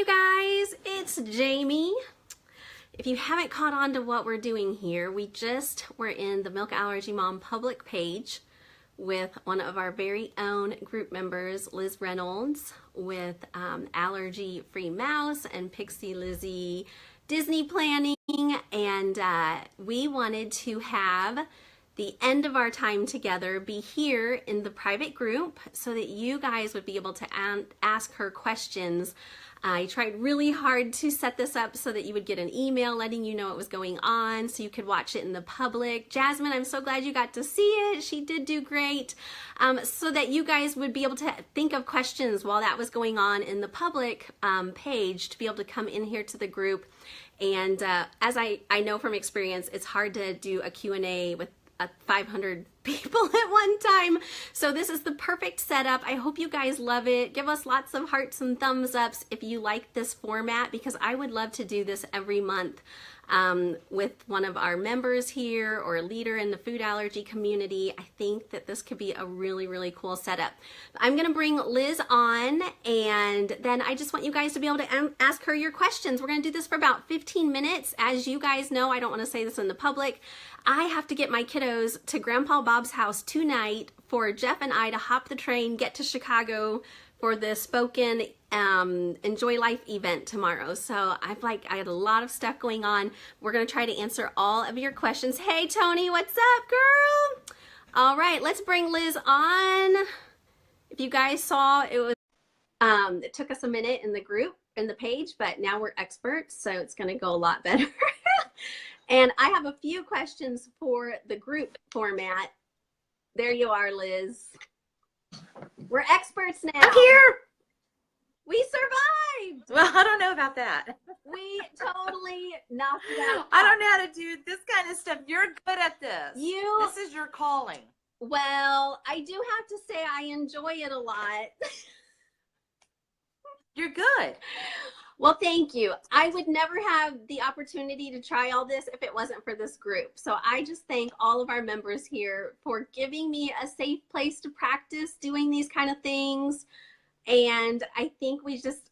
you guys, it's Jamie. If you haven't caught on to what we're doing here, we're in the Milk Allergy Mom public page with one of our very own group members, Liz Reynolds, with Allergy Free Mouse and Pixie, Lizzie, Disney planning, and we wanted to have the end of our time together be here in the private group so that you guys would be able to ask her questions. I tried really hard to set this up so that you would get an email letting you know what was going on so you could watch it in the public. Jasmine, I'm so glad you got to see it. She did do great. So that you guys would be able to think of questions while that was going on in the public page to be able to come in here to the group. And as I know from experience, it's hard to do a Q&A with 500 people at one time. So this is the perfect setup. I hope you guys love it. Give us lots of hearts and thumbs ups if you like this format, because I would love to do this every month with one of our members here or a leader in the food allergy community. I think that this could be a really, really cool setup. I'm going to bring Liz on, and then I just want you guys to be able to ask her your questions. We're going to do this for about 15 minutes. As you guys know, I don't want to say this in the public. I have to get my kiddos to Grandpa Bob's house tonight for Jeff and I to hop the train, get to Chicago for the Spoken Enjoy Life event tomorrow. So I had a lot of stuff going on. We're going to try to answer all of your questions. Hey, Tony, what's up, girl? All right, let's bring Liz on. If you guys saw, it took us a minute in the group, in the page, but now we're experts, so it's going to go a lot better. And I have a few questions for the group format. There you are, Liz. We're experts now. I'm here. We survived. Well, I don't know about that. We totally knocked it out. I don't know how to do this kind of stuff. You're good at this. This is your calling. Well, I do have to say I enjoy it a lot. You're good. Well, thank you. I would never have the opportunity to try all this if it wasn't for this group. So I just thank all of our members here for giving me a safe place to practice doing these kind of things. And I think we just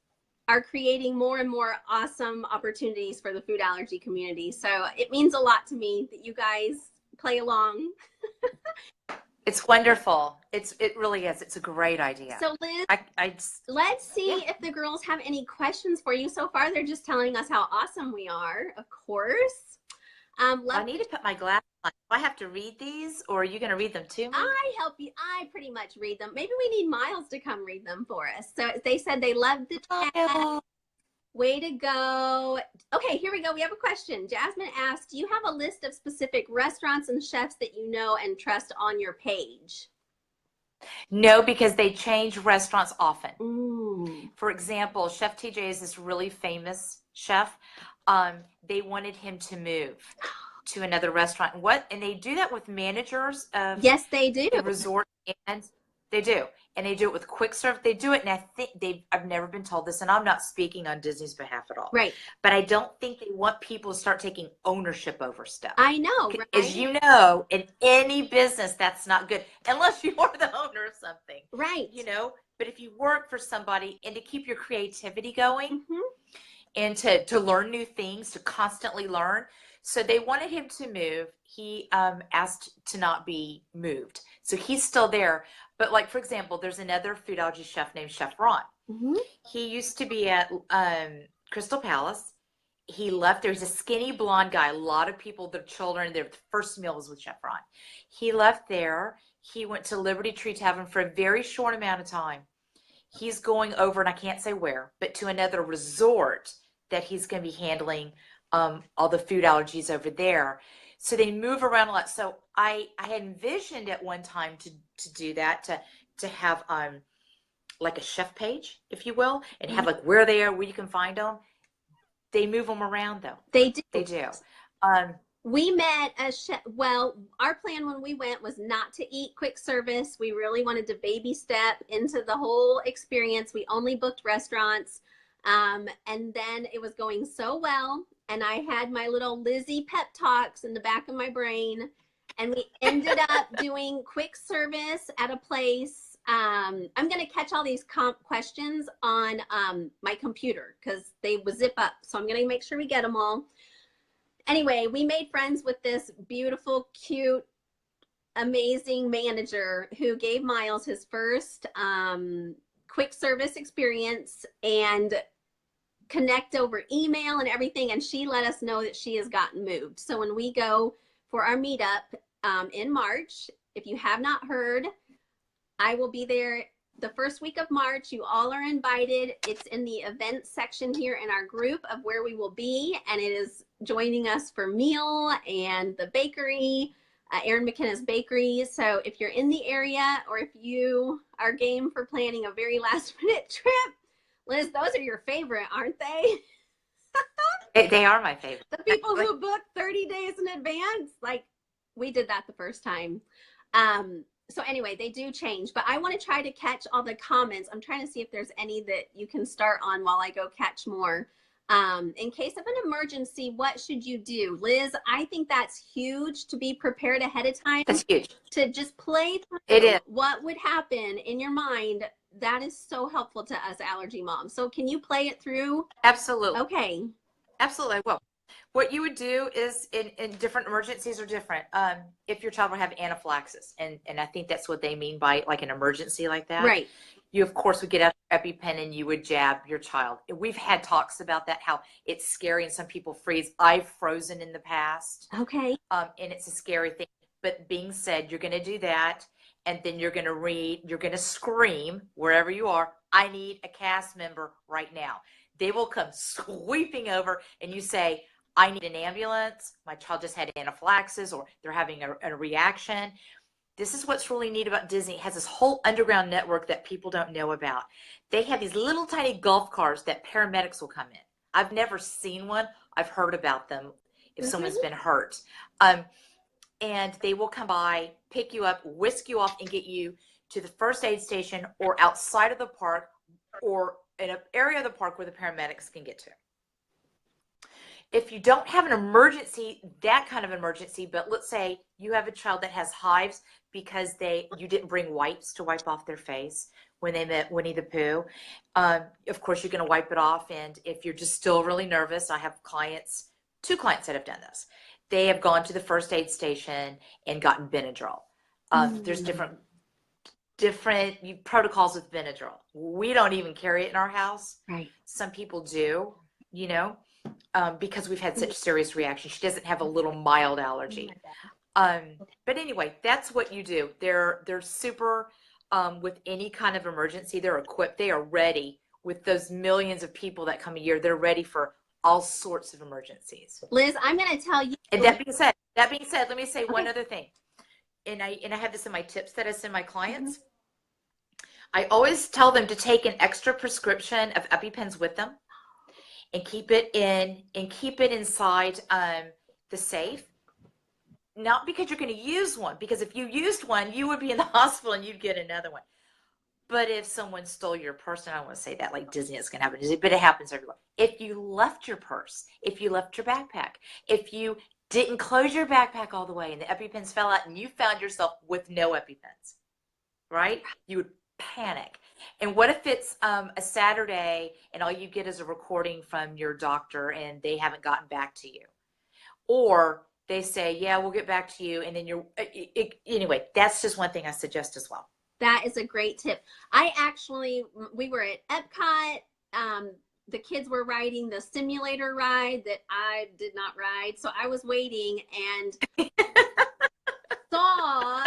are creating more and more awesome opportunities for the food allergy community. So it means a lot to me that you guys play along. It's wonderful. It really is. It's a great idea. So Liz, let's see if the girls have any questions for you. So far, they're just telling us how awesome we are, of course. I need to put my glasses on. Do I have to read these, or are you going to read them to me? I help you. I pretty much read them. Maybe we need Miles to come read them for us. So they said they loved the chat. Oh. Way to go. Okay, here we go. We have a question. Jasmine asked, do you have a list of specific restaurants and chefs that you know and trust on your page? No, because they change restaurants often. Ooh. For example, Chef TJ is this really famous chef. They wanted him to move to another restaurant. And they do that with managers of yes, they do. The resort, and they do. And they do it with quick serve. They do it, and I think I've never been told this, and I'm not speaking on Disney's behalf at all. Right. But I don't think they want people to start taking ownership over stuff. I know, right? As you know, in any business, that's not good, unless you are the owner of something. Right. You know, but if you work for somebody and to keep your creativity going and to learn new things, to constantly learn. So they wanted him to move. He asked to not be moved. So he's still there. But like, for example, there's another food allergy chef named Chef Ron. He used to be at Crystal Palace. He left. There's a skinny blonde guy. A lot of people, their children, their first meal was with Chef Ron. He left there. He went to Liberty Tree Tavern for a very short amount of time. He's going over, and I can't say where, but to another resort that he's going to be handling all the food allergies over there. So they move around a lot. So I had envisioned at one time to do that, to have like a chef page, if you will, and have like where they are, where you can find them. They move them around though. They do. They do. We met a chef. Well, our plan when we went was not to eat quick service. We really wanted to baby step into the whole experience. We only booked restaurants. And then it was going so well. And I had my little Lizzie pep talks in the back of my brain. And we ended up doing quick service at a place I'm going to catch all these questions on my computer because they will zip up. So I'm going to make sure we get them all. Anyway, we made friends with this beautiful, cute, amazing manager who gave Miles his first quick service experience and connect over email and everything. And she let us know that she has gotten moved. So when we go for our meetup in March, if you have not heard, I will be there the first week of March. You all are invited. It's in the events section here in our group of where we will be. And it is joining us for meal and the bakery, Erin McKenna's bakery. So if you're in the area or if you are game for planning a very last minute trip, Liz, those are your favorite, aren't they? They are my favorite. The people who book 30 days in advance, like we did that the first time. So anyway, they do change, but I want to try to catch all the comments. I'm trying to see if there's any that you can start on while I go catch more. In case of an emergency, what should you do? Liz, I think that's huge to be prepared ahead of time. That's huge. To just play through It is. what would happen in your mind. That is so helpful to us allergy moms. So can you play it through? Absolutely. Okay. Absolutely. Well, what you would do is in different emergencies are different. If your child will have anaphylaxis, and I think that's what they mean by like an emergency like that. Right. You, of course, would get out your EpiPen and you would jab your child. We've had talks about that, how it's scary and some people freeze. I've frozen in the past. Okay. And it's a scary thing. But being said, you're going to do that. And then you're going to you're going to scream wherever you are, I need a cast member right now. They will come sweeping over and you say, I need an ambulance. My child just had anaphylaxis or they're having a reaction. This is what's really neat about Disney. It has this whole underground network that people don't know about. They have these little tiny golf carts that paramedics will come in. I've never seen one. I've heard about them if someone's been hurt. And they will come by, pick you up, whisk you off, and get you to the first aid station or outside of the park or in an area of the park where the paramedics can get to. If you don't have an emergency, that kind of emergency, but let's say you have a child that has hives because you didn't bring wipes to wipe off their face when they met Winnie the Pooh. Of course, you're going to wipe it off. And if you're just still really nervous, I have two clients that have done this. They have gone to the first aid station and gotten Benadryl. There's different protocols with Benadryl. We don't even carry it in our house. Right. Some people do, because we've had such serious reactions. She doesn't have a little mild allergy. But anyway, that's what you do. They're super, with any kind of emergency, they're equipped. They are ready with those millions of people that come a year. They're ready for all sorts of emergencies. Liz, I'm going to tell you. And that being said, let me say one other thing. And I have this in my tips that I send my clients. I always tell them to take an extra prescription of EpiPens with them and keep it inside the safe. Not because you're going to use one, because if you used one, you would be in the hospital and you'd get another one. But if someone stole your purse, and I don't want to say that like Disney is going to happen, but it happens everywhere. If you left your purse, if you left your backpack, if you didn't close your backpack all the way and the EpiPens fell out and you found yourself with no EpiPens, right? You would panic. And what if it's a Saturday and all you get is a recording from your doctor and they haven't gotten back to you? Or they say, yeah, we'll get back to you. And then anyway, that's just one thing I suggest as well. That is a great tip. We were at Epcot. The kids were riding the simulator ride that I did not ride. So I was waiting and saw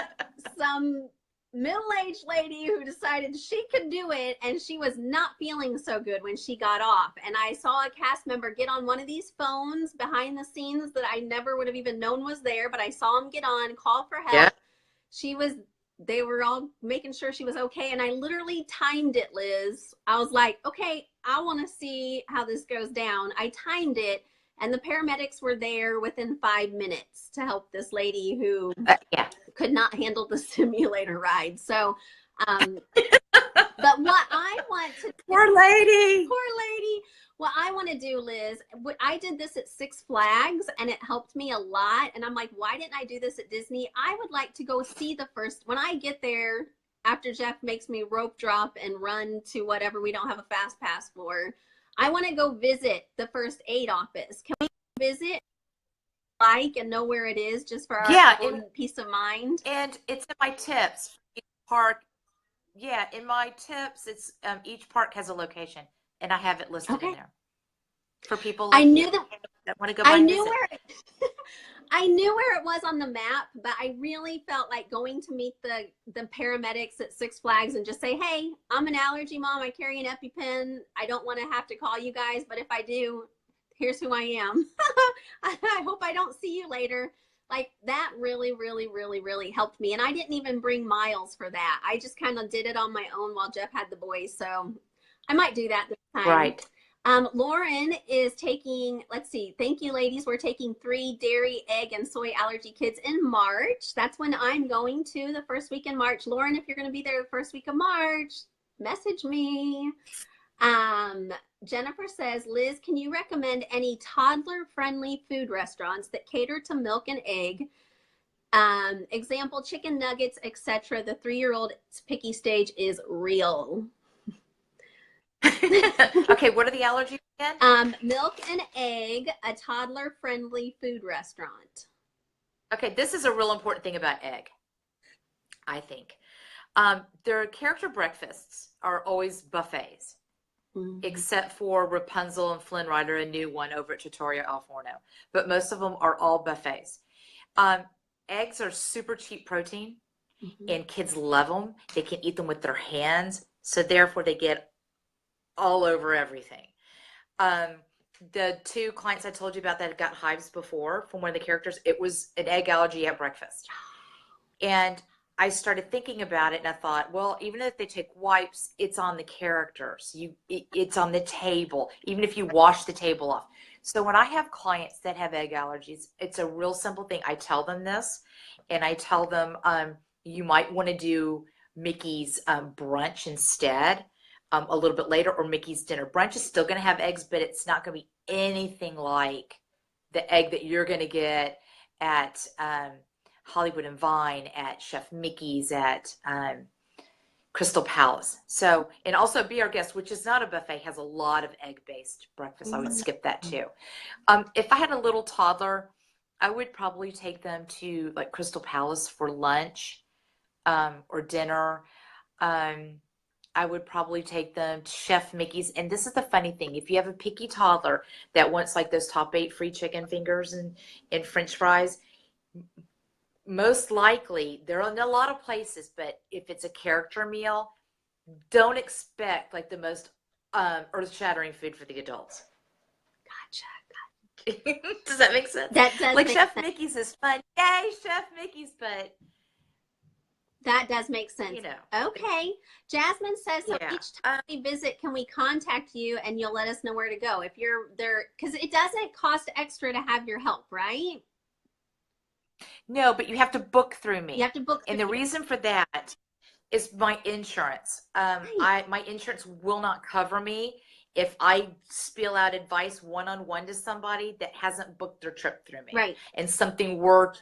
some middle-aged lady who decided she could do it, and she was not feeling so good when she got off. And I saw a cast member get on one of these phones behind the scenes that I never would have even known was there, but I saw him get on, call for help. Yeah. They were all making sure she was okay. And I literally timed it, Liz. I was like, okay, I want to see how this goes down. I timed it, and the paramedics were there within 5 minutes to help this lady who could not handle the simulator ride. So, but what I want to poor lady. What I want to do, Liz, I did this at Six Flags and it helped me a lot. And I'm like, why didn't I do this at Disney? I would like to go see when I get there after Jeff makes me rope drop and run to whatever we don't have a fast pass for, I want to go visit the first aid office. Can we visit and know where it is just for our own peace of mind? And it's in my tips. Each park, yeah, in my tips, it's each park has a location, and I have it listed in there for people like that want to go by and visit. I knew where it was on the map, but I really felt like going to meet the paramedics at Six Flags and just say, hey, I'm an allergy mom. I carry an EpiPen. I don't want to have to call you guys, but if I do, here's who I am. I hope I don't see you later. Like that really, really, really, really helped me. And I didn't even bring Miles for that. I just kind of did it on my own while Jeff had the boys. So I might do that this time. Right. Lauren is taking, let's see, thank you ladies. We're taking 3 dairy, egg, and soy allergy kids in March. That's when I'm going to the first week in March. Lauren, if you're going to be there the first week of March, message me. Jennifer says, Liz, can you recommend any toddler-friendly food restaurants that cater to milk and egg? Example, chicken nuggets, etc. The 3-year-old's picky stage is real. Okay, what are the allergies again? Milk and egg, a toddler-friendly food restaurant. Okay, this is a real important thing about egg, I think. Their character breakfasts are always buffets, except for Rapunzel and Flynn Rider, a new one over at Trattoria Al Forno. But most of them are all buffets. Eggs are super cheap protein, and kids love them. They can eat them with their hands, so therefore they get all over everything. The 2 clients I told you about that got hives before from one of the characters, it was an egg allergy at breakfast. And I started thinking about it and I thought, well, even if they take wipes, it's on the characters. It's on the table, even if you wash the table off. So when I have clients that have egg allergies, it's a real simple thing. I tell them this, and I tell them you might want to do Mickey's brunch instead. A little bit later, or Mickey's dinner. Brunch is still going to have eggs, but it's not going to be anything like the egg that you're going to get at Hollywood and Vine, at Chef Mickey's, at Crystal Palace. So, and also Be Our Guest, which is not a buffet, has a lot of egg-based breakfast. I would skip that too. If I had a little toddler, I would probably take them to like Crystal Palace for lunch or dinner. I would probably take them to Chef Mickey's. And this is the funny thing. If you have a picky toddler that wants like those top 8 free chicken fingers and French fries, most likely they're in a lot of places, but if it's a character meal, don't expect like the most earth-shattering food for the adults. Gotcha. Does that make sense? That does like make Chef sense. Mickey's is fun. Yay, Chef Mickey's, but that does make sense. You know. Okay. Jasmine says, so each time we visit, can we contact you and you'll let us know where to go? If you're there, because it doesn't cost extra to have your help, right? No, but you have to book through me. You have to book through And the reason for that is my insurance. My insurance will not cover me if I spill out advice one-on-one to somebody that hasn't booked their trip through me. Right. And something were,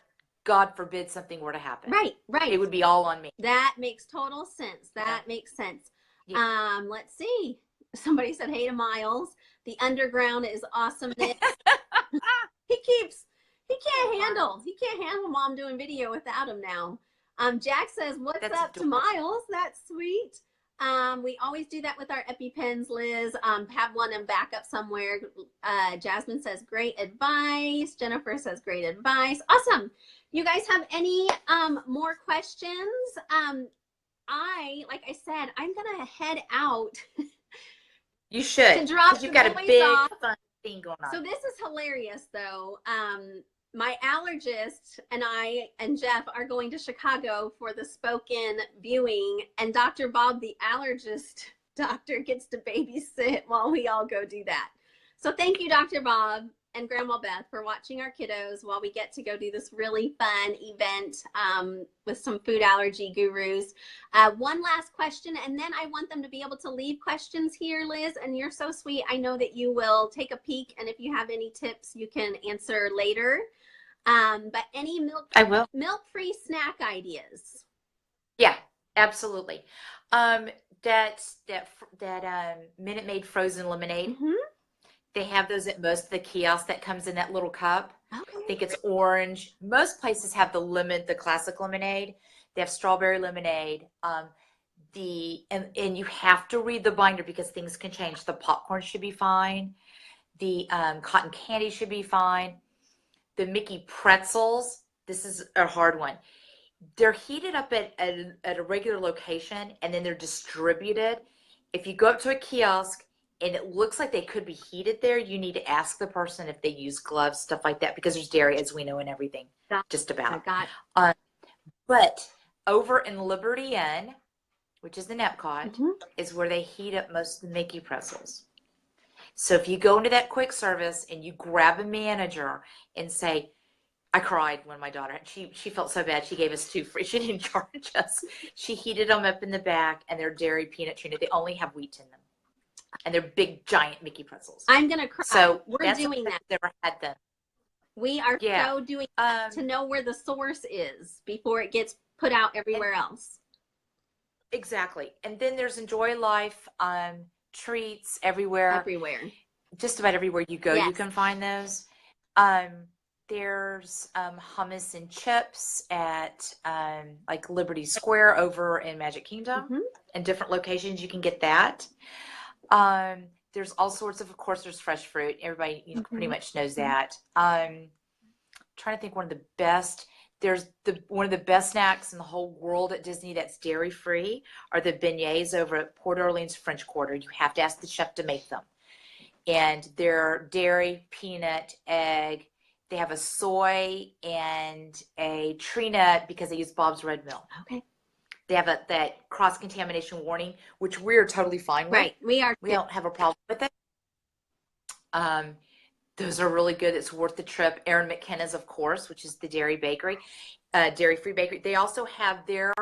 God forbid, something were to happen. Right. It would be all on me. That makes total sense. That makes sense. Yeah. Let's see. Somebody said, hey to Miles. The underground is awesome. He can't handle mom doing video without him now. Jack says, what's up to Miles? That's sweet. We always do that with our EpiPens, Liz. Have one in backup somewhere. Jasmine says, great advice. Jennifer says, great advice. Awesome. You guys have any more questions? Like I said, I'm going to head out. You should. Because you've got a big fun thing going on. So this is hilarious, though. My allergist and I and Jeff are going to Chicago for the spoken viewing, and Dr. Bob, the allergist doctor, gets to babysit while we all go do that. So thank you, Dr. Bob and Grandma Beth, for watching our kiddos while we get to go do this really fun event with some food allergy gurus. One last question, and then I want them to be able to leave questions here, Liz, and you're so sweet. I know that you will take a peek, and if you have any tips, you can answer later. But any milk-free snack ideas? Yeah, Absolutely. Um, that Minute Maid frozen lemonade. Mm-hmm. They have those at most of the kiosks that comes in that little cup. I Okay. think it's orange. Most places have the classic lemonade. They have strawberry lemonade. And you have to read the binder because things can change. The popcorn should be fine. The cotton candy should be fine. The Mickey pretzels. This is a hard one. They're heated up at a regular location and then they're distributed. If you go up to a kiosk and it looks like they could be heated there, you need to ask the person if they use gloves, stuff like that, because there's dairy, as we know, in everything, just I about. got. But over in Liberty Inn, which is in Epcot, Mm-hmm. is where they heat up most of the Mickey pretzels. So if you go into that quick service and you grab a manager and say, I cried when my daughter, she felt so bad. She gave us 2 free. She didn't charge us. She heated them up in the back, and they're dairy peanut tuna. They only have wheat in them, and they're big, giant Mickey pretzels. I'm gonna cry. So we're doing that. I've never had them. We are so doing that to know where the source is before it gets put out everywhere else. Exactly. And then there's Enjoy Life treats everywhere. Everywhere. Just about everywhere you go, you can find those. There's hummus and chips at like Liberty Square over in Magic Kingdom. Mm-hmm. In different locations, you can get that. There's all sorts of course, there's fresh fruit. Everybody pretty much knows that. Trying to think one of the best. There's one of the best snacks in the whole world at Disney that's dairy free are the beignets over at Port Orleans French Quarter. You have to ask the chef to make them, and they're dairy, peanut, egg. They have a soy and a tree nut because they use Bob's Red Mill. Okay. They have that cross-contamination warning, which we're totally fine with. Right. We don't have a problem with it. Those are really good. It's worth the trip. Erin McKenna's, of course, which is the dairy bakery, dairy-free bakery. They also have their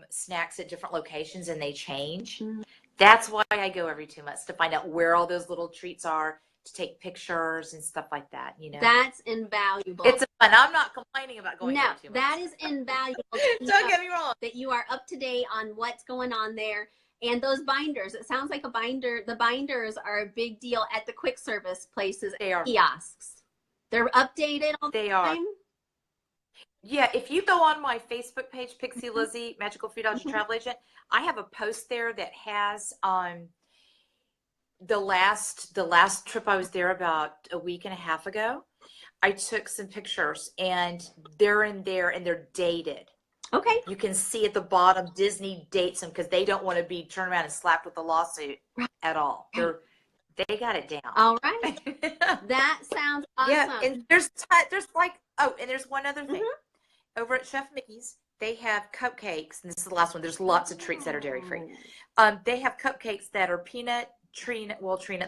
snacks at different locations, and they change. Mm-hmm. That's why I go every 2 months, to find out where all those little treats are, to take pictures and stuff like that. That's invaluable. It's fun. I'm not complaining about going every 2 months. That is invaluable. Don't get me wrong. That you are up to date on what's going on there. And those binders, it sounds like the binders are a big deal at the quick service places. They are. Kiosks. They're updated all the time. Yeah, if you go on my Facebook page, Pixie Lizzie, Magical Food Allergy Travel Agent, I have a post there that has the last trip I was there about a week and a half ago. I took some pictures, and they're in there, and they're dated. Okay. You can see at the bottom, Disney dates them because they don't want to be turned around and slapped with a lawsuit at all. They got it down. All right. That sounds awesome. Yeah, and there's one other thing. Mm-hmm. Over at Chef Mickey's, they have cupcakes, and this is the last one. There's lots of treats that are dairy free. They have cupcakes that are peanut, tree nut,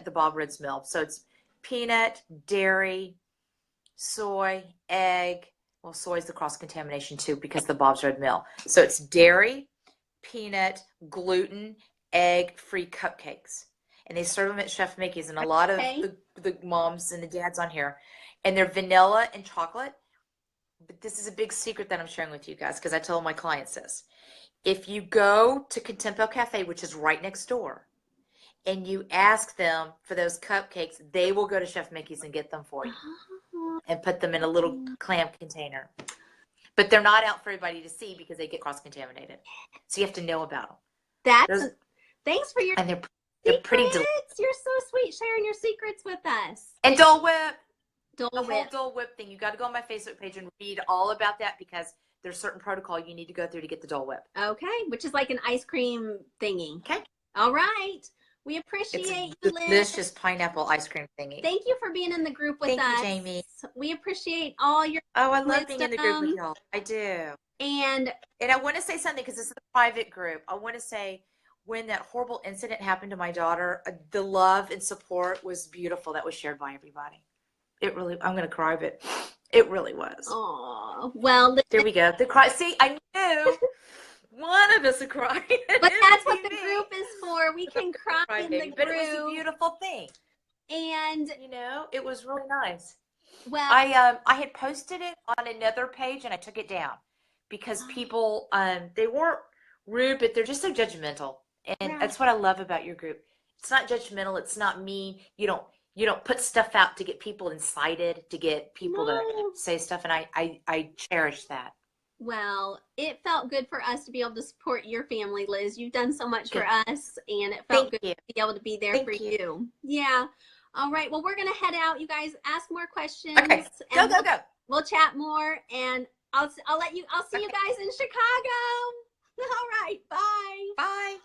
the Bob Red's Mill. So it's peanut, dairy, soy, egg. Well, soy is the cross-contamination too because the Bob's Red Mill. So it's dairy, peanut, gluten, egg-free cupcakes. And they serve them at Chef Mickey's, and a lot of the moms and the dads on here. And they're vanilla and chocolate. But this is a big secret that I'm sharing with you guys because I tell my clients this. If you go to Contempo Cafe, which is right next door, and you ask them for those cupcakes, they will go to Chef Mickey's and get them for you and put them in a little clam container. But they're not out for everybody to see because they get cross-contaminated. So you have to know about them. Thanks for your and they're pretty delicious. You're so sweet sharing your secrets with us. And Dole Whip. The whole Dole Whip thing. You got to go on my Facebook page and read all about that because there's certain protocol you need to go through to get the Dole Whip. Okay, which is like an ice cream thingy. Okay. All right. We appreciate you, Liz. Delicious pineapple ice cream thingy. Thank you for being in the group with us. Thank you, Jamie. We appreciate all your I love being in the group with y'all. I do. And I want to say something because this is a private group. I want to say when that horrible incident happened to my daughter, the love and support was beautiful that was shared by everybody. It really, I'm going to cry, but it really was. Oh, well. There we go. The cry. See, I knew. One of us would cry. But that's what the group is for. We can cry in the group. But it was a beautiful thing. And it was really nice. Well, I had posted it on another page and I took it down because people they weren't rude, but they're just so judgmental. And Right. that's what I love about your group. It's not judgmental. It's not mean. You don't put stuff out to get people incited, to get people to No. say stuff. And I cherish that. Well, it felt good for us to be able to support your family, Liz. You've done so much for Good. us, and it felt Thank good you. to be able to be there for Thank you. you. Yeah. All right. Well, we're gonna head out. You guys ask more questions, Okay. Go, and go, go. we'll chat more. And I'll see you Okay. guys in Chicago. All right. Bye. Bye.